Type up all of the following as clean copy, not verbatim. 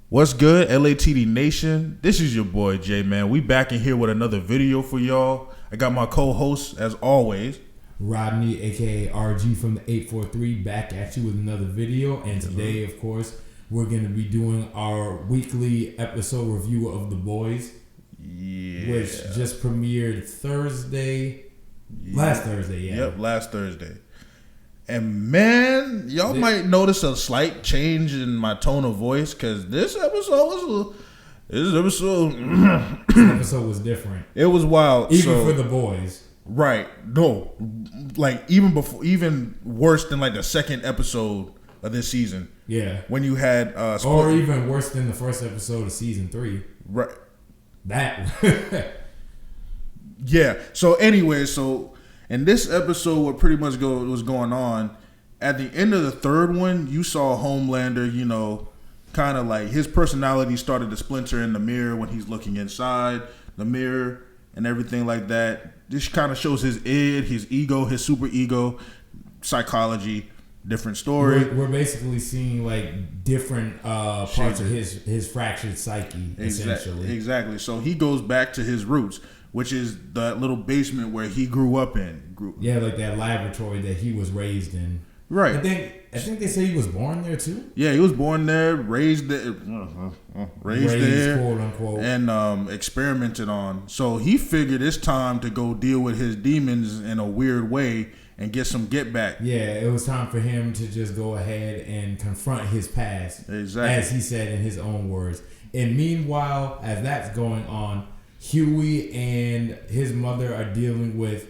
What's good, LATD Nation? This is your boy Jay, man. We back in here with another video for y'all. I got my co-host, as always, Rodney, aka RG from the 843, back at you with another video. And today, of course, we're going to be doing our weekly episode review of The Boys, which just premiered last Thursday. Yep, last Thursday. And man, y'all might notice a slight change in my tone of voice because this episode was different. It was wild, even for The Boys. Right? No, like even worse than like the second episode of this season. Yeah, when you had or even worse than the first episode of season 3. Right. That. Yeah. So anyway, in this episode, what pretty much was going on, at the end of the third one, you saw Homelander, kind of like his personality started to splinter in the mirror when he's looking inside the mirror and everything like that. This kind of shows his his ego, his super ego, psychology, different story. We're basically seeing like different parts of his fractured psyche, essentially. Exactly. So he goes back to his roots, which is that little basement where he grew up in. Yeah, like that laboratory that he was raised in. Right. I think they say he was born there too. Yeah, he was born there, raised there, quote unquote, and experimented on. So he figured it's time to go deal with his demons in a weird way and get some get back. Yeah, it was time for him to just go ahead and confront his past, exactly, as he said in his own words. And meanwhile, as that's going on, Huey and his mother are dealing with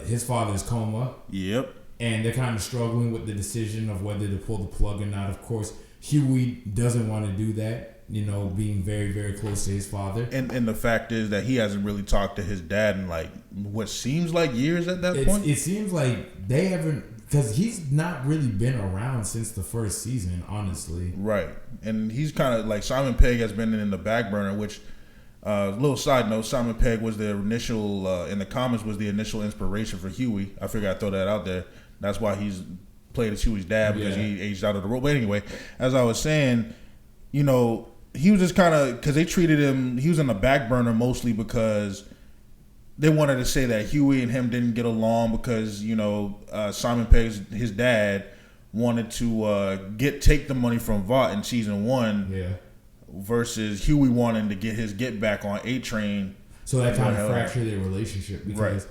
his father's coma. Yep. And they're kind of struggling with the decision of whether to pull the plug or not. Of course, Huey doesn't want to do that, being very, very close to his father. And the fact is that he hasn't really talked to his dad in like what seems like years at that point. It seems like they haven't, because he's not really been around since the first season, honestly. Right. And he's kind of like Simon Pegg has been in the back burner, which... little side note: Simon Pegg was the initial in the comics was the initial inspiration for Huey. I figured I'd throw that out there. That's why he's played as Huey's dad, because he aged out of the role. But anyway, as I was saying, he was just kind of, because they treated him. He was in the back burner mostly because they wanted to say that Huey and him didn't get along because Simon Pegg's his dad wanted to take the money from Vought in season 1. Yeah. Versus Huey wanting to get his get back on A-Train. So that kind of fractured their relationship, because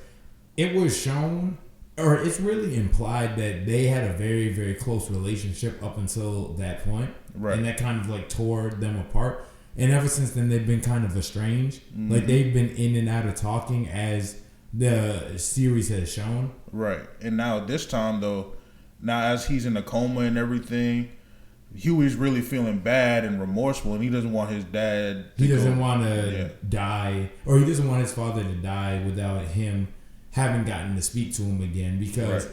it was shown, or it's really implied, that they had a very, very close relationship up until that point. Right. And that kind of like tore them apart. And ever since then, they've been kind of estranged. Mm-hmm. Like they've been in and out of talking as the series has shown. Right. And now this time though, as he's in a coma and everything, Huey's really feeling bad and remorseful, and he doesn't want his dad to want to die, or he doesn't want his father to die without him having gotten to speak to him again. Because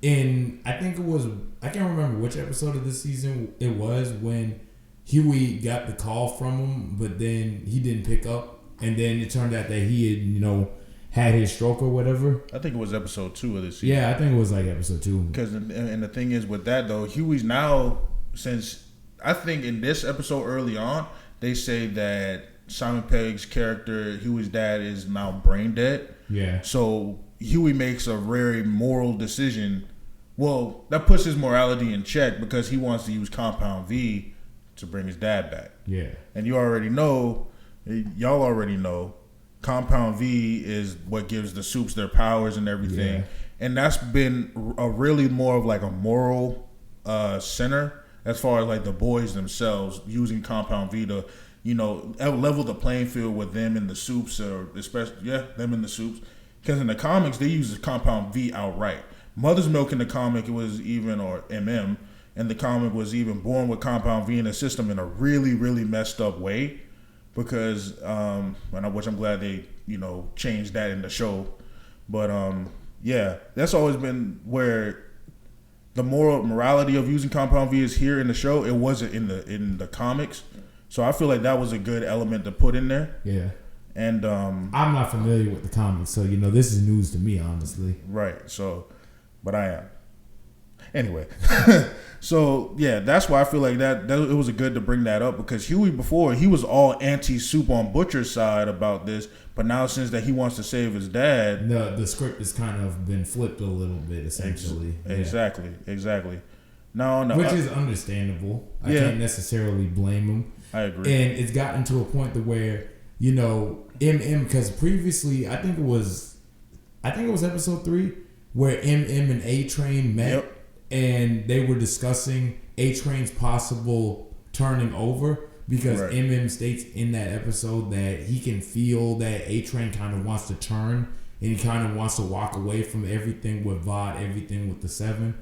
I can't remember which episode of this season it was, when Huey got the call from him, but then he didn't pick up, and then it turned out that he had, had his stroke or whatever. I think it was episode 2 of this season. Yeah, I think it was like episode 2. Because and the thing is with that though, Huey's now, since I think in this episode early on, they say that Simon Pegg's character, Huey's dad, is now brain dead. Yeah. So Huey makes a very moral decision. Well, that puts his morality in check because he wants to use Compound V to bring his dad back. Yeah. And y'all already know, Compound V is what gives the Supes their powers and everything. Yeah. And that's been a really more of like a moral center, as far as like the boys themselves, using Compound V to, level the playing field with them and the Supes, or especially, them and the Supes. Because in the comics, they use Compound V outright. Mother's Milk in the comic, or MM, in the comic was even born with Compound V in the system in a really, really messed up way. Because, which I'm glad they, changed that in the show. But, that's always been where the morality of using Compound V is here in the show. It wasn't in the comics, so I feel like that was a good element to put in there. Yeah, and I'm not familiar with the comics, so this is news to me, honestly. Right. So, but I am. Anyway, so yeah, that's why I feel like that it was good to bring that up, because Huey before, he was all anti-Soup on Butcher's side about this, but now since that he wants to save his dad, the script has kind of been flipped a little bit, essentially. Exactly. No, which is understandable. I can't necessarily blame him. I agree. And it's gotten to a point to where, you know, because previously I think it was episode 3 where and A-Train met. Yep. And they were discussing A-Train's possible turning over, because states in that episode that he can feel that A-Train kind of wants to turn, and he kind of wants to walk away from everything with VOD, everything with the 7,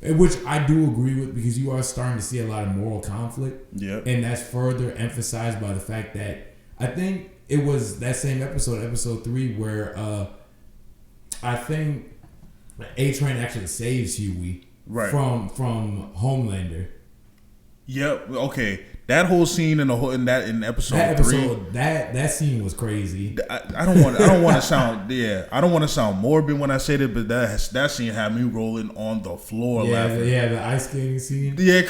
which I do agree with, because you are starting to see a lot of moral conflict. Yep. And that's further emphasized by the fact that I think it was that same episode 3, where I think A-Train actually saves Huey. Right. From Homelander. Yep. Okay. That whole scene in episode 3. That scene was crazy. I don't want to sound I don't want to sound morbid when I say that, but that scene had me rolling on the floor laughing. Yeah, the ice skating scene. Yeah,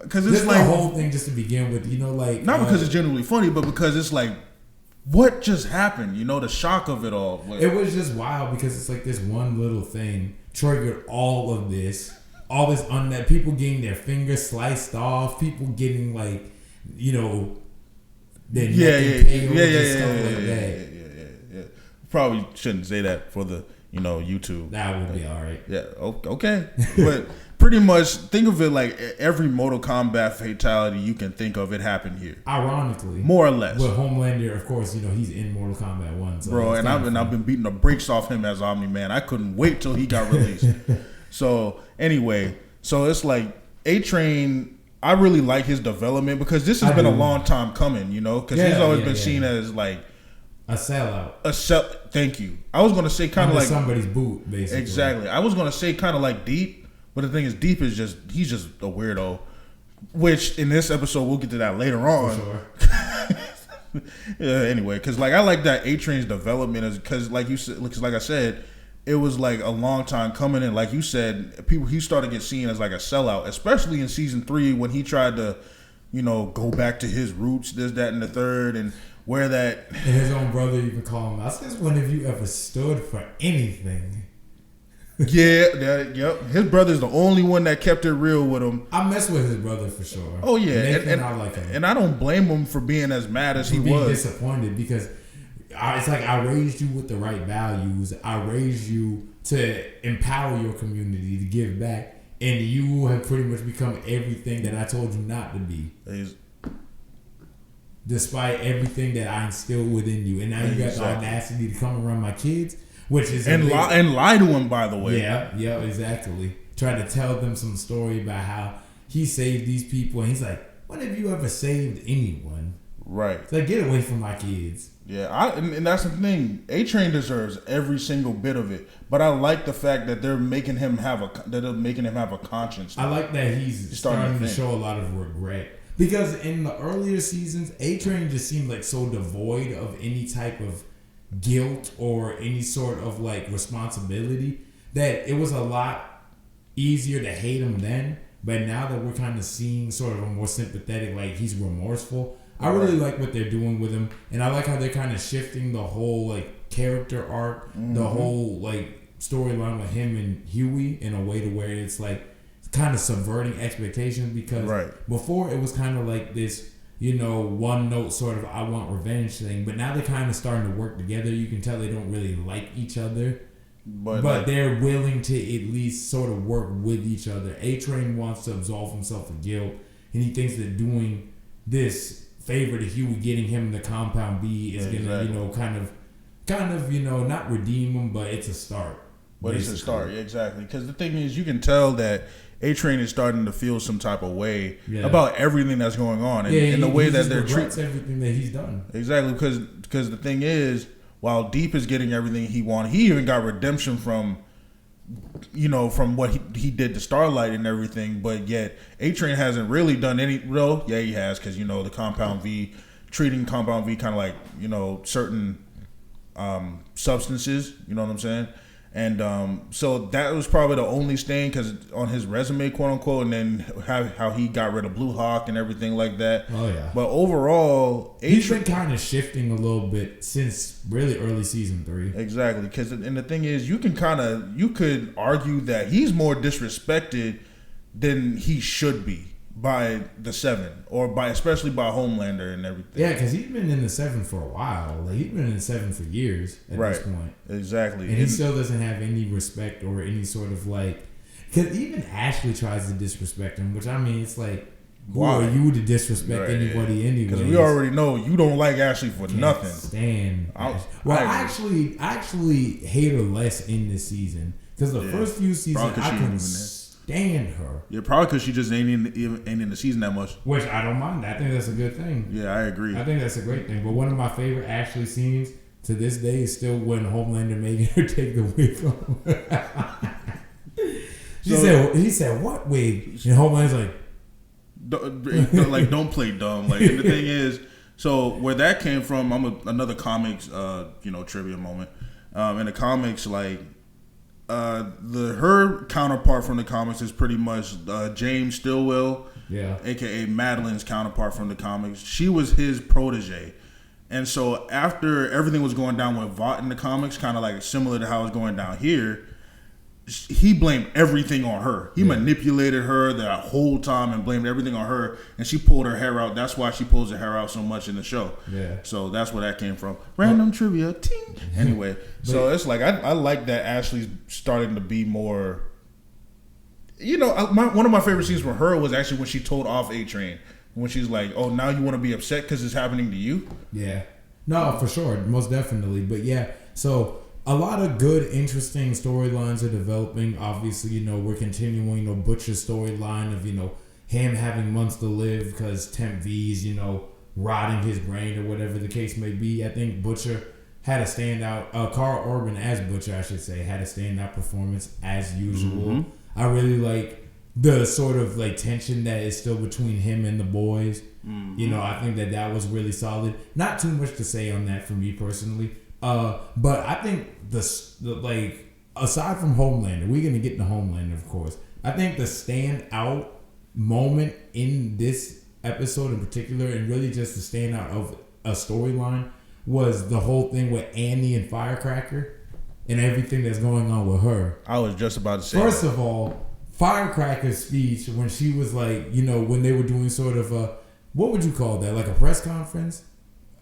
because it's like the whole thing just to begin with. You know, like not because it's genuinely funny, but because it's like, what just happened? You know, the shock of it all. Like, it was just wild, because it's like this one little thing triggered all of this. All this on that, people getting their fingers sliced off, people getting like, you know, their neck and stuff like that. Yeah. Probably shouldn't say that for the, you know, YouTube. That would be all right. Yeah. Okay. But pretty much think of it like every Mortal Kombat fatality you can think of, it happened here. Ironically, more or less. With Homelander, of course, you know, he's in Mortal Kombat 1. So bro, and I've been beating the brakes off him as Omni-Man. I couldn't wait till he got released. So anyway, it's like A-Train, I really like his development, because this has been a long time coming, you know, because he's always been seen as like a sellout. Thank you. I was going to say kind of like somebody's boot, basically. Exactly. I was going to say kind of like Deep, but the thing is, Deep is he's just a weirdo, which in this episode, we'll get to that later on. For sure. Yeah, anyway, because like I like that A-Train's development, because like you said, like I said, it was like a long time coming, and like you said, he started to get seen as like a sellout, especially in season 3 when he tried to, you know, go back to his roots, this, that, and the third, and where that. And his own brother even called him, I said, when have you ever stood for anything? Yep. His brother's the only one that kept it real with him. I mess with his brother for sure. Oh yeah, and I like him. And I don't blame him for being as mad as he was. Being disappointed, because it's like, I raised you with the right values. I raised you to empower your community, to give back, and you have pretty much become everything that I told you not to be. Despite everything that I instilled within you, and now you got the audacity to come around my kids, which is and lie to him, by the way. Yeah, exactly. Try to tell them some story about how he saved these people, and he's like, "When have you ever saved anyone?" Right. It's like, get away from my kids. Yeah, and that's the thing. A-Train deserves every single bit of it, but I like the fact that they're making him have a conscience. I like that he's starting to show a lot of regret, because in the earlier seasons, A-Train just seemed like so devoid of any type of guilt or any sort of like responsibility that it was a lot easier to hate him then. But now that we're kind of seeing sort of a more sympathetic, like he's remorseful, I really like what they're doing with him, and I like how they're kind of shifting the whole like character arc, the whole like storyline with him and Huey in a way to where it's like kind of subverting expectations, because before it was kind of like this, you know, one note sort of I want revenge thing, but now they're kind of starting to work together. You can tell they don't really like each other, but like, they're willing to at least sort of work with each other. A-Train wants to absolve himself of guilt, and he thinks that doing this favor to Huey, getting him the Compound V, is gonna, you know, kind of, you know, not redeem him, but it's a start. But basically. It's a start, exactly. Because the thing is, you can tell that A-Train is starting to feel some type of way about everything that's going on, and in the way that they're treating everything that he's done. Exactly, because the thing is, while Deep is getting everything he wanted, he even got redemption from, you know, from what he did to Starlight and everything, but yet A-Train hasn't really done any. Well, yeah, he has, because, you know, the Compound V, treating Compound V kind of like, you know, certain substances, you know what I'm saying? And so that was probably the only stain because on his resume, quote unquote, and then how he got rid of Blue Hawk and everything like that. Oh yeah. But overall, he's been kind of shifting a little bit since really early season 3. Exactly, because and the thing is, you could argue that he's more disrespected than he should be by the 7, or especially by Homelander and everything. Yeah, because he's been in the 7 for a while. Like he's been in the 7 for years at this point. Exactly, and he still doesn't have any respect or any sort of like. Because even Ashley tries to disrespect him, which I mean, it's like, who are you to disrespect anybody anyway? Because we already know you don't like Ashley for nothing. Stand. I actually hate her less in this season because the first few seasons I couldn't stand her. Yeah, probably because she just ain't in the season that much. Which I don't mind. I think that's a good thing. Yeah, I agree. I think that's a great thing. But one of my favorite Ashley scenes to this day is still when Homelander making her take the wig off. He said, "What wig?" And Homelander's like, don't play dumb. Like, and the thing is, so where that came from, another comics, trivia moment. In the comics, like, her counterpart from the comics is pretty much James Stillwell, aka Madeline's counterpart from the comics. She was his protege, and so after everything was going down with Vought in the comics, kind of like similar to how it's going down here, he blamed everything on her. He manipulated her that whole time and blamed everything on her, and she pulled her hair out. That's why she pulls her hair out so much in the show. Yeah. So that's where that came from. Random trivia. Ting. Anyway, so it's like I like that Ashley's starting to be more. One of my favorite scenes from her was actually when she told off A-Train. When she's like, "Oh, now you want to be upset because it's happening to you?" Yeah. No, for sure, most definitely. But yeah, so. A lot of good, interesting storylines are developing. Obviously, we're continuing, Butcher's storyline of, him having months to live because Temp V's, rotting his brain or whatever the case may be. I think Butcher had a standout, Carl Urban as Butcher, I should say, had a standout performance as usual. Mm-hmm. I really like the sort of like tension that is still between him and the boys. Mm-hmm. I think that was really solid. Not too much to say on that for me personally. But I think aside from Homelander, we're gonna get to Homelander, of course. I think the standout moment in this episode in particular, and really just the standout of a storyline, was the whole thing with Annie and Firecracker and everything that's going on with her. I was just about to say. First of all, Firecracker's speech when she was like, when they were doing sort of what would you call that, like a press conference?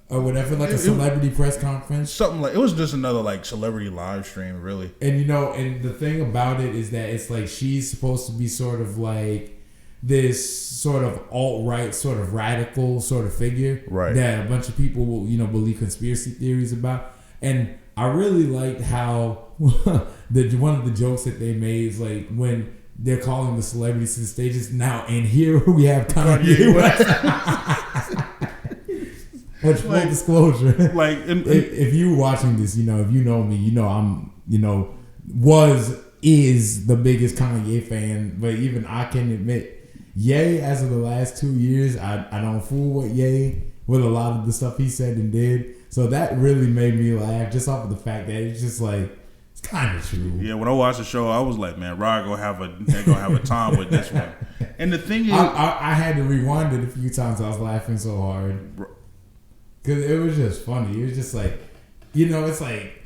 Or whatever, like a celebrity press conference. Something like, it was just another like celebrity live stream, really. And and the thing about it is that it's like she's supposed to be sort of like this sort of alt-right, sort of radical sort of figure. Right. That a bunch of people will, believe conspiracy theories about. And I really liked how one of the jokes that they made is like when they're calling the celebrities to the stages now, and here we have Kanye West. Which full disclosure, like if you're watching this, if you know me, I'm is the biggest Kanye fan. But even I can admit, Ye, as of the last 2 years, I don't fool with Ye with a lot of the stuff he said and did. So that really made me laugh just off of the fact that it's just like it's kind of true. Yeah, when I watched the show, I was like, man, Rod gonna have a time with this one. And the thing is, I had to rewind it a few times. I was laughing so hard. Because it was just funny. It was just like, it's like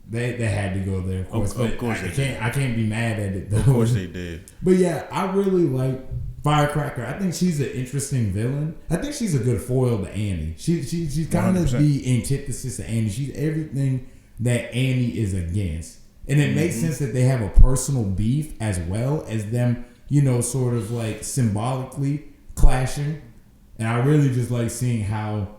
they had to go there, of course. Of course I can't be mad at it, though. Of course they did. But yeah, I really like Firecracker. I think she's an interesting villain. I think she's a good foil to Annie. She's kind of the antithesis to Annie. She's everything that Annie is against. And it makes sense that they have a personal beef as well as them, sort of like symbolically clashing. And I really just like seeing how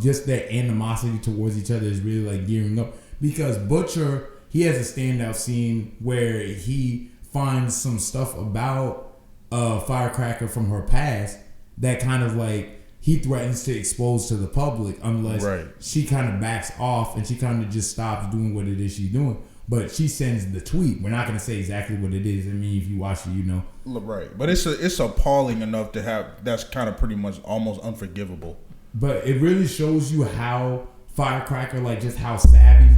just their animosity towards each other is really like gearing up, because Butcher, he has a standout scene where he finds some stuff about Firecracker from her past that kind of like he threatens to expose to the public unless she kind of backs off and she kind of just stops doing what it is she's doing. But she sends the tweet. We're not going to say exactly what it is. I mean, if you watch it, Right, but it's appalling enough to have that's kind of pretty much almost unforgivable. But it really shows you how Firecracker, like just how savvy,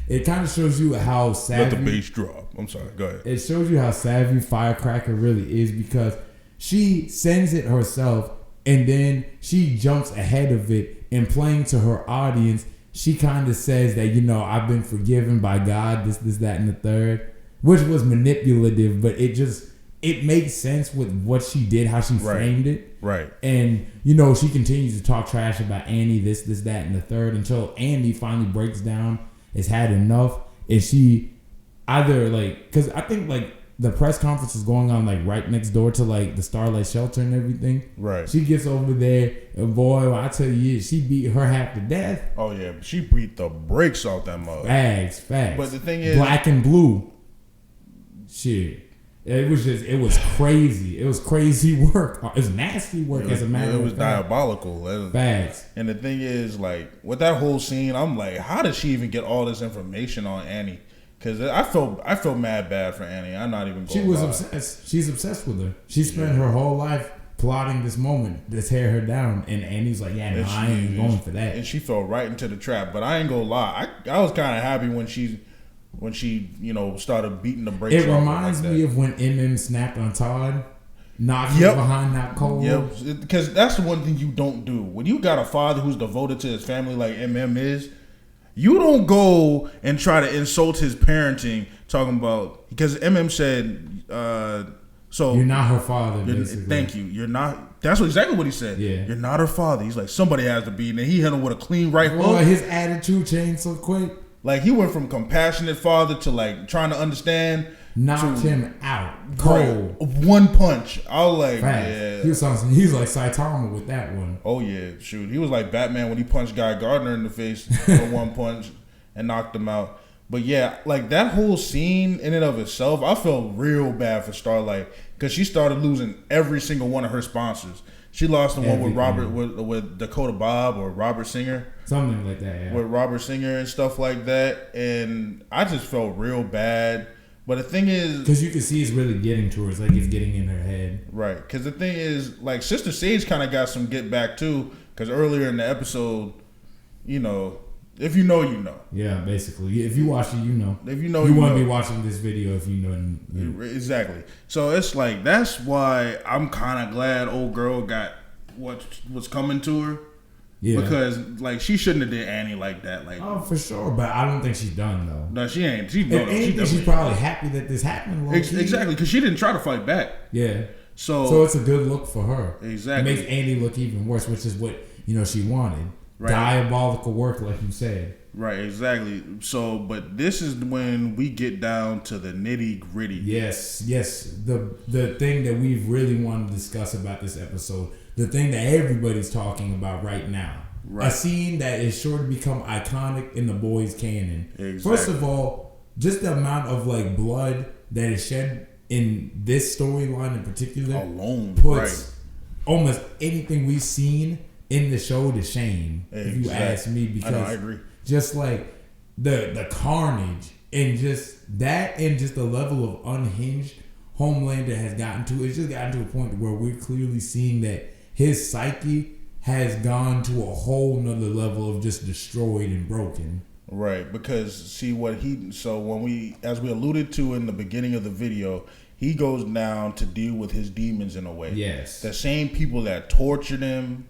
it kind of shows you how savvy. Let the bass drop. I'm sorry. Go ahead. It shows you how savvy Firecracker really is because she sends it herself and then she jumps ahead of it and playing to her audience. She kind of says that, I've been forgiven by God, this, that, and the third, which was manipulative, but it makes sense with what she did, how she framed it. Right. And, she continues to talk trash about Annie, this, that, and the third until Annie finally breaks down, has had enough, and she either because I think the press conference is going on right next door to the Starlight Shelter and everything. Right. She gets over there and boy, when I tell you, she beat her half to death. Oh yeah, she beat the brakes off that mug. Facts. But the thing is, black and blue. Shit. It was crazy. It was crazy work. It was nasty work as a matter of fact. It was diabolical. Facts. And the thing is, with that whole scene, I'm like, how did she even get all this information on Annie? Because I felt mad bad for Annie. I'm not even going to She was obsessed. She's obsessed with her. She spent her whole life plotting this moment to tear her down. And Annie's like, yeah, no, I ain't going for that. And she fell right into the trap. But I ain't going to lie. I was kind of happy when she started beating the brakes. It reminds me of when MM snapped on Todd. Knocking behind that cold. Yep. Because that's the one thing you don't do. When you got a father who's devoted to his family like MM is, you don't go and try to insult his parenting, talking about, because MM said, so you're not her father, basically. Thank you. You're not. That's exactly what he said. Yeah. You're not her father. He's like, somebody has to be. And then he hit him with a clean right hook. Well, his attitude changed so quick. He went from compassionate father to trying to understand. Knocked him out. Cold. One punch. I was like, Fact. yeah. He was like Saitama with that one. Oh, yeah. Shoot. He was like Batman when he punched Guy Gardner in the face with one punch and knocked him out. But yeah, that whole scene in and of itself, I felt real bad for Starlight because she started losing every single one of her sponsors. She lost the one with Dakota Bob or Robert Singer. Something like that, yeah. With Robert Singer and stuff like that. And I just felt real bad. But the thing is... Because you can see it's really getting to her. It's it's getting in her head. Right. Because the thing is, Sister Sage kind of got some get back too. Because earlier in the episode, if you know, you know. Yeah, basically. If you watch it, you know. If you know, you wouldn't be watching this video if you know. Exactly. So it's that's why I'm kind of glad old girl got what was coming to her. Yeah. Because she shouldn't have did Annie like that. Oh, for sure. But I don't think she's done though. No, she ain't. She's probably happy that this happened. Exactly, because she didn't try to fight back. Yeah. So it's a good look for her. Exactly. It makes Annie look even worse, which is what she wanted. Right. Diabolical work, like you said. Right, exactly. So, but this is when we get down to the nitty gritty. Yes. The thing that we've really wanted to discuss about this episode, the thing that everybody's talking about right now. Right. A scene that is sure to become iconic in the boys' canon. Exactly. First of all, just the amount of blood that is shed in this storyline in particular alone puts almost anything we've seen in the show to shame, if you ask me, because I agree. Just the carnage and just that and just the level of unhinged Homelander has gotten to, it's just gotten to a point where we're clearly seeing that his psyche has gone to a whole nother level of just destroyed and broken. Right, because see as we alluded to in the beginning of the video, he goes down to deal with his demons in a way. Yes. The same people that tortured him,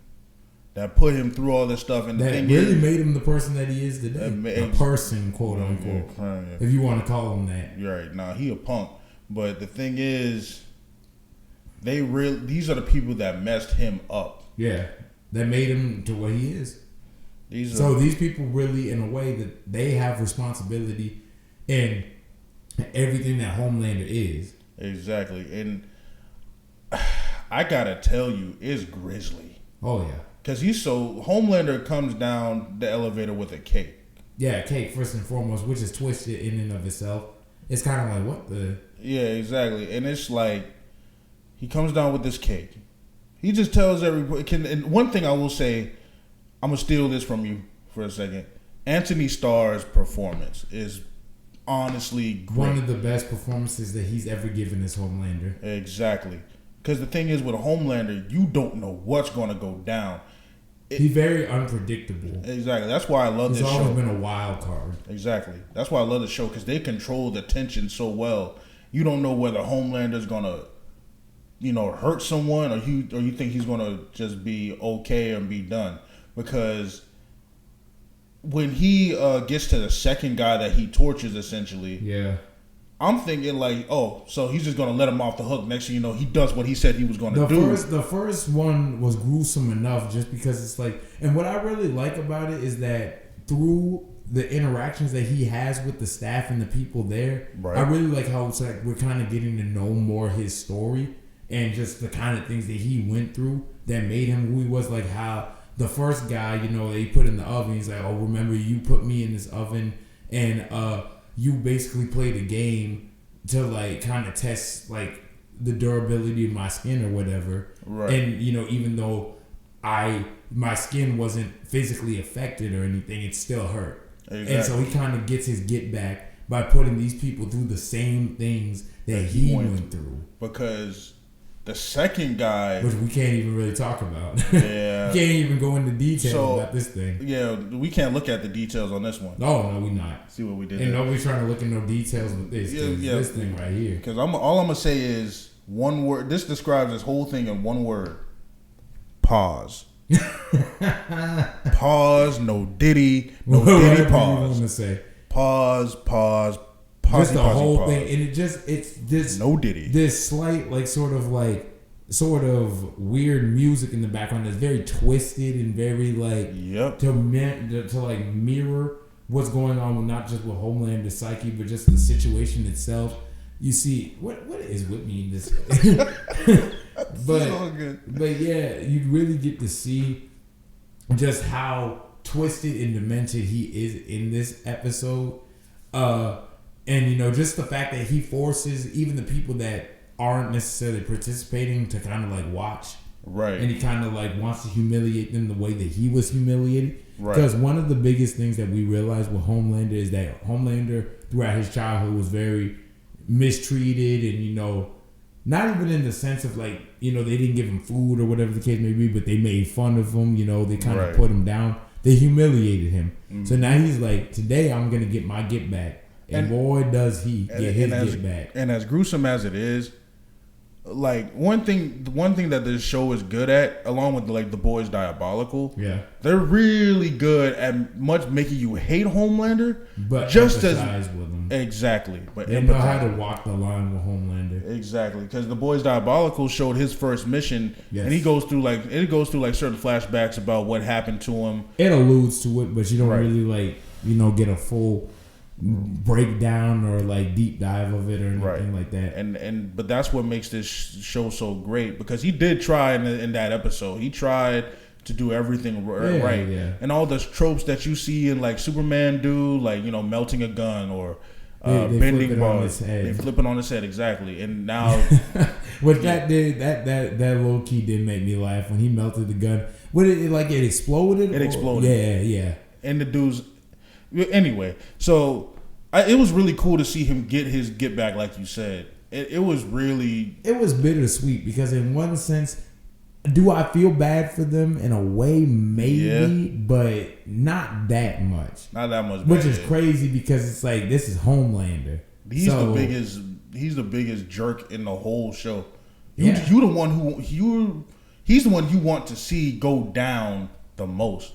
that put him through all this stuff, and the thing really made him the person that he is today. A person, quote unquote, if you want to call him that. You're right. Nah, he a punk. But the thing is, these are the people that messed him up. Yeah, that made him to what he is. These people really, in a way, that they have responsibility in everything that Homelander is. Exactly, and I gotta tell you, it's grisly. Oh yeah. Because Homelander comes down the elevator with a cake. Yeah, cake first and foremost, which is twisted in and of itself. It's kind of what the... Yeah, exactly. And it's he comes down with this cake. He just tells everybody... And one thing I will say, I'm going to steal this from you for a second. Anthony Starr's performance is honestly great. One of the best performances that he's ever given as Homelander. Exactly. Because the thing is, with Homelander, you don't know what's going to go down. He's very unpredictable. Exactly. That's why I love this show. He's always been a wild card. Exactly. That's why I love the show, because they control the tension so well. You don't know whether Homelander's gonna, hurt someone, or you think he's gonna just be okay and be done. Because when he gets to the second guy that he tortures, essentially, yeah, I'm thinking like, oh, so he's just gonna let him off the hook. Next thing you know, he does what he said he was gonna do. The first one was gruesome enough, just because it's like, and what I really like about it is that through the interactions that he has with the staff and the people there, right. I really like how it's like we're kind of getting to know more his story and just the kind of things that he went through that made him who he was. Like how the first guy, they put in the oven. He's like, oh, remember you put me in this oven, and you basically played a game to like kind of test like the durability of my skin or whatever. Right. And even though my skin wasn't physically affected or anything, it still hurt. Exactly. And so he kind of gets his get back by putting these people through the same things that he went through. Because the second guy, which we can't even really talk about. Yeah. Can't even go into details about this thing. Yeah, we can't look at the details on this one. Oh, no, we not. See what we did. And nobody's trying to look at no details with this. Yeah. This thing right here. Because all I'm going to say is one word. This describes this whole thing in one word. Pause. Pause. No Diddy. No Diddy. Pause. To say? Pause. Just the whole thing, and it's this no Diddy. This slight sort of weird music in the background that's very twisted and very to mirror what's going on with not just with Homelander's psyche, but just the situation itself. You see what is with me in this, but yeah, you really get to see just how twisted and demented he is in this episode. And just the fact that he forces even the people that aren't necessarily participating to kind of watch, right? And he kind of wants to humiliate them the way that he was humiliated, right? Because one of the biggest things that we realized with Homelander is that Homelander throughout his childhood was very mistreated, and not even in the sense of they didn't give him food or whatever the case may be, but they made fun of him. They kind of put him down. They humiliated him. Mm-hmm. So now he's like, today I'm gonna get my get back. And boy, does he get his get back. And as gruesome as it is, one thing that this show is good at, along with the Boys Diabolical, yeah, they're really good at making you hate Homelander, but just as with him. Exactly. But they know how to walk the line with Homelander. Exactly, because the Boys Diabolical showed his first mission, yes. And he goes through certain flashbacks about what happened to him. It alludes to it, but you don't really get a full breakdown or deep dive of it or anything like that. But that's what makes this show so great, because he did try in that episode. He tried to do everything right. Yeah. And all the tropes that you see in Superman do, melting a gun or bending bars. They flip it on his head, exactly. And now what that did, that low key did make me laugh when he melted the gun. What it exploded? It exploded. Yeah. And the dude's anyway, so it was really cool to see him get his get back, like you said. It was bittersweet, because in one sense, do I feel bad for them in a way? Maybe, but not that much. Not that much. Which is crazy, because it's this is Homelander. He's the biggest jerk in the whole show. He's the one you want to see go down the most.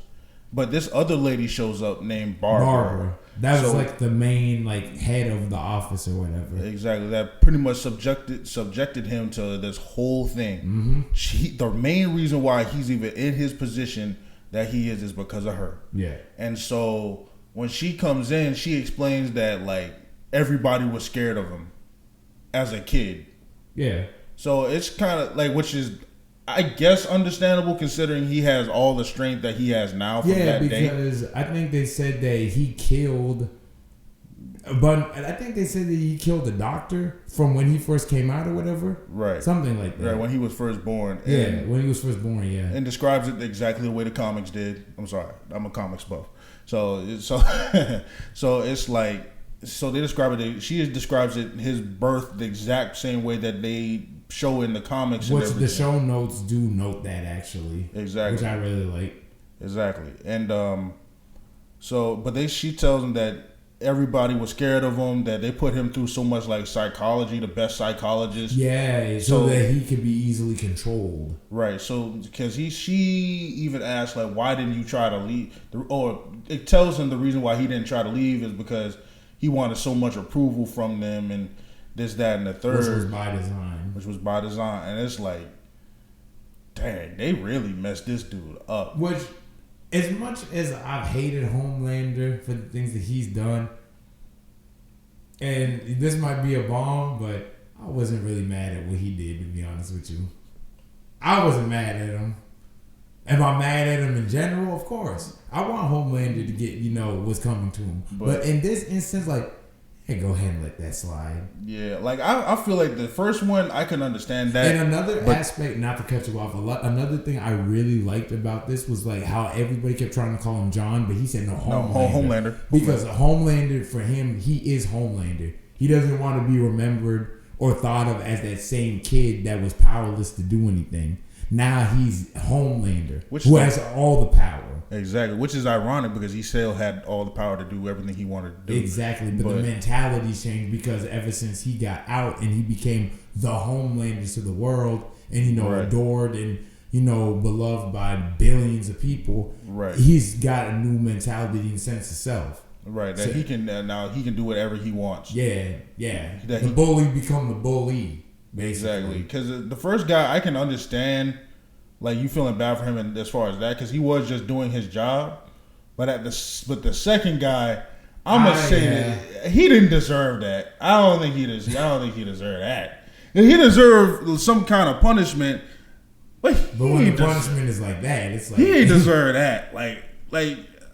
But this other lady shows up named Barbara. That was the main head of the office or whatever. Exactly. That pretty much subjected him to this whole thing. Mm-hmm. The main reason why he's even in his position that he is because of her. Yeah. And so when she comes in, she explains that everybody was scared of him as a kid. Yeah. So it's kind of which is, I guess, understandable, considering he has all the strength that he has now from that day. Yeah, because I think they said that he killed, but I think they said that he killed the doctor from when he first came out or whatever. Right. Something like that. Right, when he was first born. When he was first born, yeah. And describes it exactly the way the comics did. I'm sorry, I'm a comics buff. So it's so they describe it. She describes it, his birth, the exact same way that they show in the comics. Which the show notes do note that, actually. Exactly. Which I really like. Exactly. And she tells him that everybody was scared of him, that they put him through so much like psychology, the best psychologist. Yeah, so that he could be easily controlled. Right. So because she even asked like, why didn't you try to leave? Or it tells him the reason why he didn't try to leave is because he wanted so much approval from them and this, that, and the third. Which was by design. And it's like, dang, they really messed this dude up. Which, as much as I've hated Homelander for the things that he's done, and this might be a bomb, but I wasn't really mad at what he did, to be honest with you. I wasn't mad at him. Am I mad at him in general? Of course. I want Homelander to get, what's coming to him. But in this instance, like, hey, go ahead and let that slide. Yeah, like I feel like the first one I can understand that. And another aspect, not to cut you off, another thing I really liked about this was like how everybody kept trying to call him John, but he said Homelander. Because Homelander, for him, he is Homelander. He doesn't want to be remembered or thought of as that same kid that was powerless to do anything. Now he's Homelander, who has all the power. Exactly, which is ironic because he still had all the power to do everything he wanted to do. Exactly, but the mentality changed because ever since he got out and he became the Homelander to the world and, adored and, beloved by billions of people, right? He's got a new mentality and sense of self. Right, that he can now he can do whatever he wants. Yeah. The bully become the bully, basically. Exactly, because the first guy I can understand. Like, you feeling bad for him and as far as that, because he was just doing his job. But the second guy, I'm gonna say that he didn't deserve that. I don't think he deserved that. He deserved some kind of punishment. But when the punishment is like that, it's like he ain't deserve that. Like,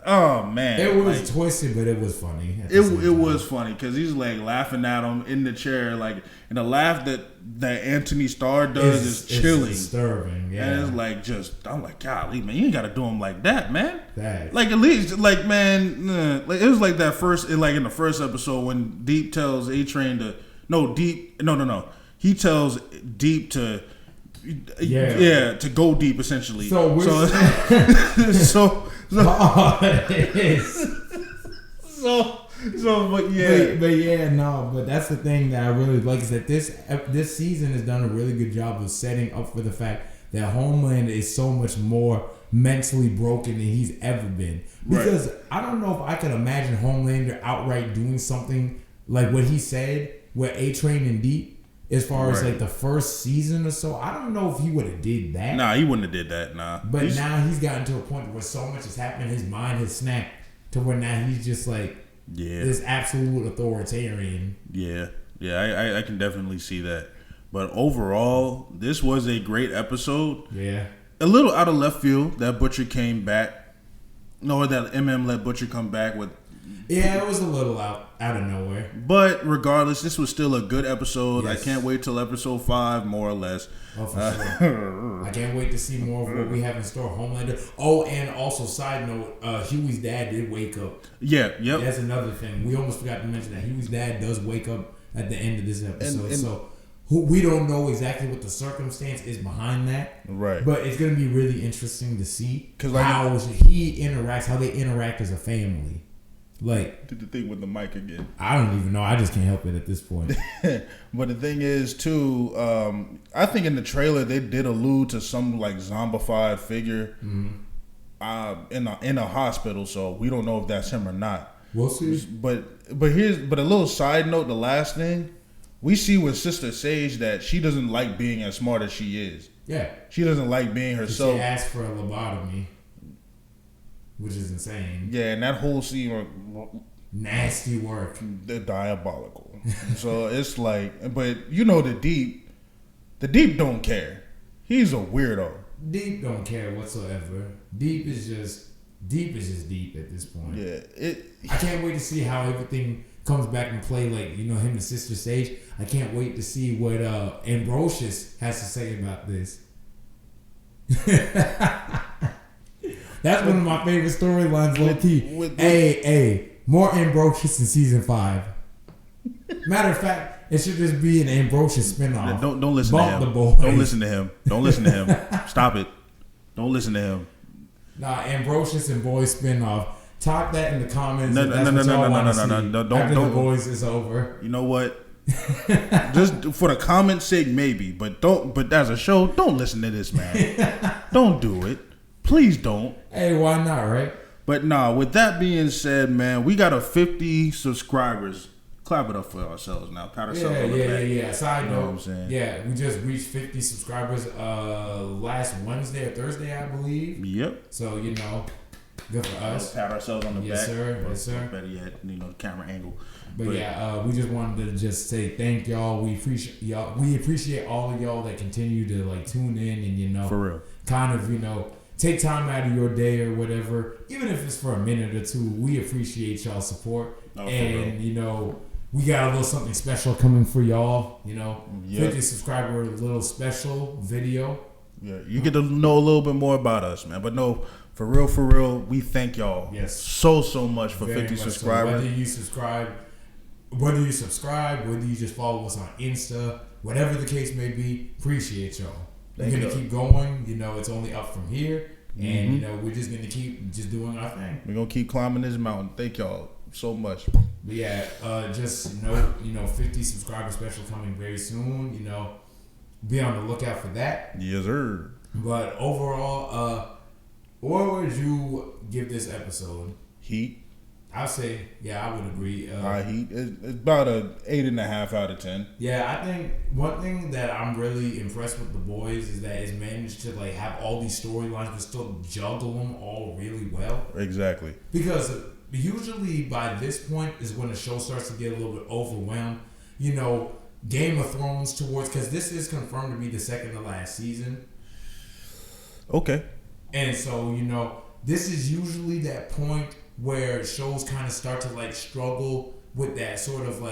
oh man, it was twisted, but it was funny. It was funny because he's like laughing at him in the chair, like, and the laugh that Anthony Starr does is chilling, disturbing. Yeah, and it's like I'm like, golly, man, you ain't got to do him like that, man. That. Like at least, like man, like it was like that first, like in the first episode when Deep tells A-Train he tells Deep to. Yeah, to go deep essentially. So but that's the thing that I really like is that this season has done a really good job of setting up for the fact that Homelander is so much more mentally broken than he's ever been. Because I don't know if I can imagine Homelander outright doing something like what he said with A-Train and Deep. As far as like the first season or so, I don't know if he would have did that. Nah, he wouldn't have did that. Nah. But now he's gotten to a point where so much has happened, his mind has snapped to where now he's just like this absolute authoritarian. Yeah, I can definitely see that. But overall, this was a great episode. Yeah. A little out of left field that Butcher came back. No, that let Butcher come back with. Yeah, it was a little out of nowhere. But regardless, this was still a good episode. Yes. I can't wait till episode 5, more or less. Oh, for sure. I can't wait to see more of what we have in store. Homelander. Oh, and also, side note, Huey's dad did wake up. Yeah, yep. That's another thing. We almost forgot to mention that Huey's dad does wake up at the end of this episode. So we don't know exactly what the circumstance is behind that. Right. But it's going to be really interesting to see how they interact as a family. Like, did the thing with the mic again. I don't even know. I just can't help it at this point. But the thing is, too, I think in the trailer they did allude to some like zombified figure in a hospital. So we don't know if that's him or not. We'll see. But a little side note. The last thing we see with Sister Sage that she doesn't like being as smart as she is. Yeah, she doesn't like being herself. She asked for a lobotomy. Which is insane. Yeah, and that whole scene, nasty work. They're diabolical. So it's like, but the Deep don't care. He's a weirdo. Deep don't care whatsoever. Deep is just deep at this point. Yeah, I can't wait to see how everything comes back and play. Like him and Sister Sage. I can't wait to see what Ambrosius has to say about this. That's one of my favorite storylines, low key. Hey, more Ambrosius in season 5. Matter of fact, it should just be an Ambrosius spinoff. Don't listen to him. Don't listen to him. Stop it. Don't listen to him. Nah, Ambrosius and Boys spinoff. Talk that in the comments. No. After the Boys is over. You know what? Just for the comments' sake, maybe, but don't. But as a show, don't listen to this, man. Don't do it. Please don't. Hey, why not, right? But nah, with that being said, man, we got 50 subscribers. Clap it up for ourselves now. Pat ourselves on the back. Yeah. Side You know note, what I'm saying? yeah, we just reached 50 subscribers last Wednesday or Thursday, I believe. Yep. So, good for us. Pat ourselves on the back. Yes, sir. Better yet, the camera angle. But we just wanted to just say thank y'all. We appreciate y'all. We appreciate all of y'all that continue to like tune in and for real, kind of take time out of your day or whatever, even if it's for a minute or two. We appreciate y'all's support, and we got a little something special coming for y'all. 50 subscriber little special video. Yeah, you get to know a little bit more about us, man. But no, for real, we thank y'all. Yes, so much for very 50 much subscribers. So. Whether you subscribe, whether you just follow us on Insta, whatever the case may be, appreciate y'all. We're gonna keep going. It's only up from here, and we're just gonna keep just doing our thing. We're gonna keep climbing this mountain. Thank y'all so much. But yeah, just know 50 subscriber special coming very soon. Be on the lookout for that. Yes, sir. But overall, what would you give this episode? Heat. I'll say, I would agree. High heat. It's about a 8.5 out of 10. Yeah, I think one thing that I'm really impressed with The Boys is that it's managed to have all these storylines but still juggle them all really well. Exactly. Because usually by this point is when the show starts to get a little bit overwhelmed. Game of Thrones because this is confirmed to be the second to last season. Okay. And so, this is usually that point where shows kind of start to struggle with that sort of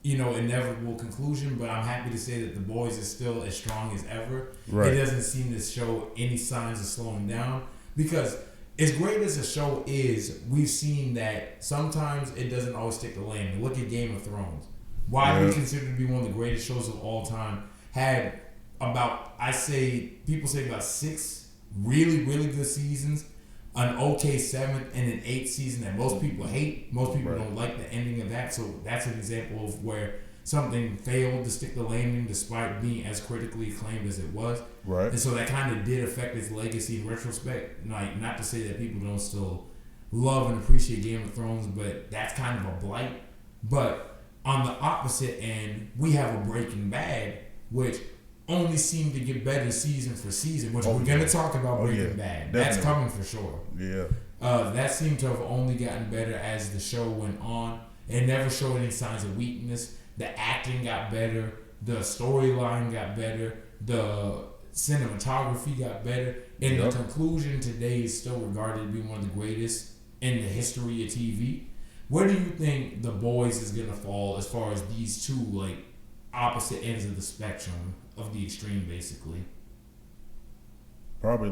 inevitable conclusion, but I'm happy to say that The Boys is still as strong as ever. Right. It doesn't seem to show any signs of slowing down, because as great as a show is, we've seen that sometimes it doesn't always stick the landing. Look at Game of Thrones. Widely considered to be one of the greatest shows of all time, had people say about 6 really, really good seasons, an okay 7th, and an 8th season that most people hate. Most people don't like the ending of that. So that's an example of where something failed to stick the landing despite being as critically acclaimed as it was. Right. And so that kind of did affect its legacy in retrospect. Not to say that people don't still love and appreciate Game of Thrones, but that's kind of a blight. But on the opposite end, we have a Breaking Bad, which only seem to get better season for season, which we're going to talk about Breaking Bad. Definitely. That's coming for sure. Yeah. That seemed to have only gotten better as the show went on. It never showed any signs of weakness. The acting got better. The storyline got better. The cinematography got better. And the conclusion today is still regarded to be one of the greatest in the history of TV. Where do you think The Boys is going to fall as far as these two, opposite ends of the spectrum of the extreme, basically? Probably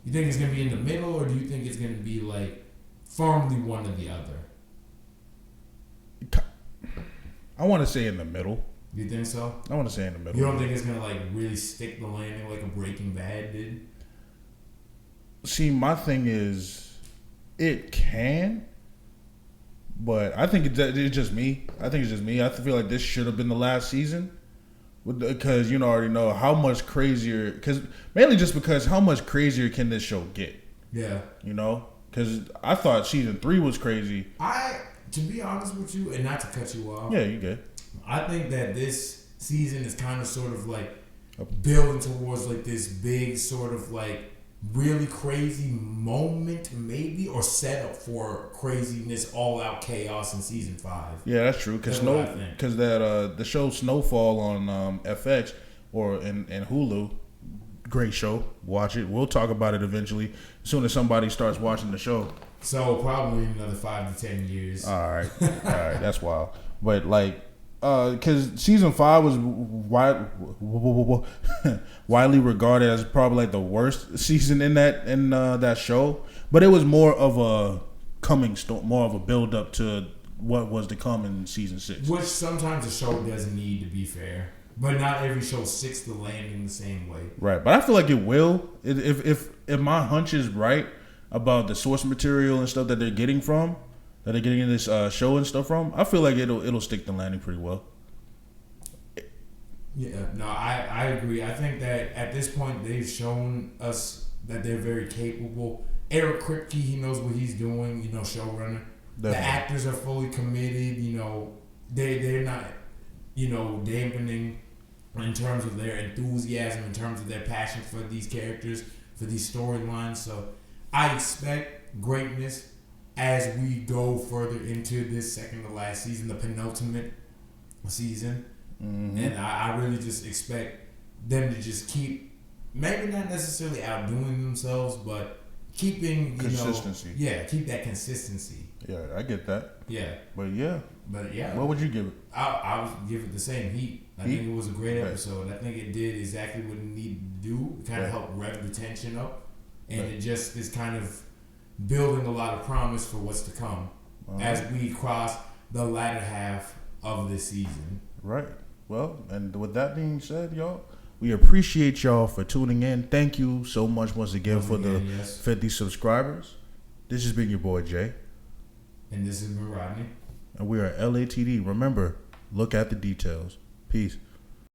You think it's going to be in the middle, or do you think it's going to be firmly one or the other? I want to say in the middle. You think so? I want to say in the middle. You don't think it's going to really stick the landing like a Breaking Bad did? See, my thing is, it can, but I think it's just me. I feel like this should have been the last season. Because already know how much crazier. Mainly just because how much crazier can this show get? Yeah. Because I thought season 3 was crazy. To be honest with you, and not to cut you off. Yeah, you good. I think that this season is kind of sort of building towards this big sort of really crazy moment, maybe, or set up for craziness, all out chaos in season 5. Yeah, that's true. Because the show Snowfall on FX or in Hulu, great show. Watch it. We'll talk about it eventually as soon as somebody starts watching the show. So probably another 5 to 10 years. All right, that's wild. But because season 5 was widely regarded as probably the worst season in that show, but it was more of a more of a build up to what was to come in season 6. Which sometimes a show doesn't need, to be fair. But not every show sticks to landing the same way. Right, but I feel like it will. If my hunch is right about the source material and stuff that they're getting in this show and stuff from, I feel like it'll stick the landing pretty well. Yeah, no, I agree. I think that at this point they've shown us that they're very capable. Eric Kripke, he knows what he's doing. Showrunner. Definitely. The actors are fully committed. They're not dampening in terms of their enthusiasm, in terms of their passion for these characters, for these storylines. So I expect greatness as we go further into this second to last season, the penultimate season. Mm-hmm. And I really just expect them to just keep, maybe not necessarily outdoing themselves, but keeping consistency. Keep that consistency. Yeah, I get that. Yeah. But yeah. What would you give it? I would give it the same heat. I think it was a great episode. I think it did exactly what it needed to do. It kind of helped rev the tension up. And it just is kind of building a lot of promise for what's to come as we cross the latter half of this season. Right. Well, and with that being said, y'all, we appreciate y'all for tuning in. Thank you so much once again for the 50 subscribers. This has been your boy Jay. And this has been Rodney. And we are LATD. Remember, look at the details. Peace.